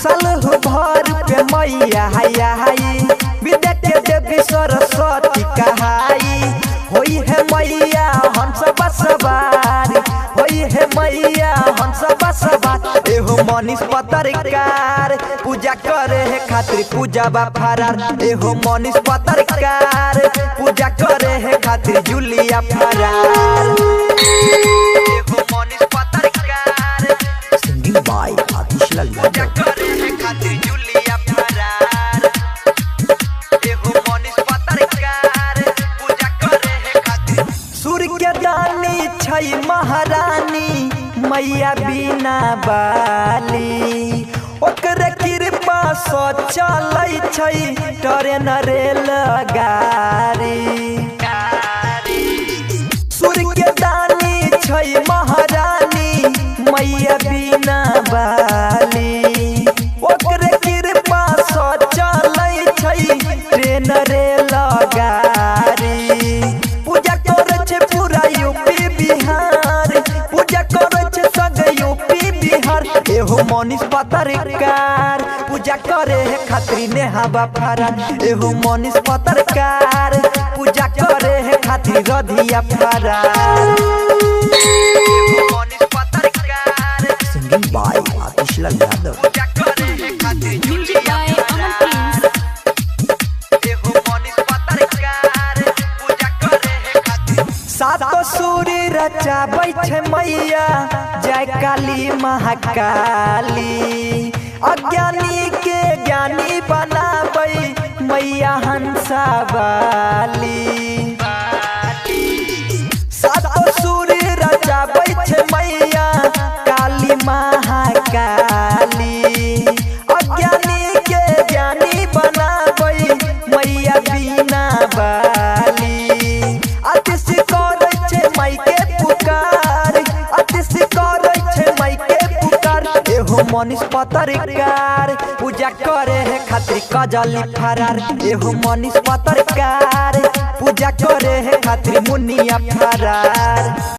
साल भर पे मैया हाई विद्या के देवी सरस्वती कहाई। होई है मैया हंस बसवार, होई है मैया हंस बसवार। एहो मनीष पत्रकार पूजा करे है खातिर पूजा बा फरार। एहो मनीष पत्रकार पूजा करे है खातिर जूलिया फरार। एहो मनीष पत्रकार सिंगिंग बाय आतिश लाल पूजा करे है खातिर जूलिया फरार। एहो मनीष पत्रकार पूजा करे है खातिर सूर्य के दानी छई महारानी मैया बिना बाली। ओकरे कृपा से चलै छै ट्रेन रेल गाड़ी। सूर्य के दानी छै महारानी मैया बिना बाली। ओकरे कृपा से चलै छै ट्रेन रेल गाड़ी। पूजा करे छै पूरा यूपी बिहार, पूजा करे छै संग यूपी बिहार। एहो मनीष पत्रकार पूजा करे है खातिर नेहा बा फरार। एहो मनीष पत्रकार पूजा करे है खातिर रधिया फरार। एहो मनीष पत्रकार सिंगिंग बाय आतिश लाल यादव पूजा करे है खातिर जूलिया फरार। एहो मनीष पत्रकार पूजा करे है खातिर सातो सूर्य रचाबै छै मैया जय काली महाकाली। अज्ञानी के ज्ञानी बनाबै मैया हंसा वाली। सातो सूर्य रचाबै छै मैया काली महाकाली। अज्ञानी के ज्ञानी बनाबै मैया बिना बाली। आतिश करे छै माई के पुकार, आतिश करे छै माई के पुकार। एहो मनीष पत्रकार पूजा करे है खातिर कजली फरार। एहो मनीष पत्रकार पूजा करे है खातिर मुनिया फरार।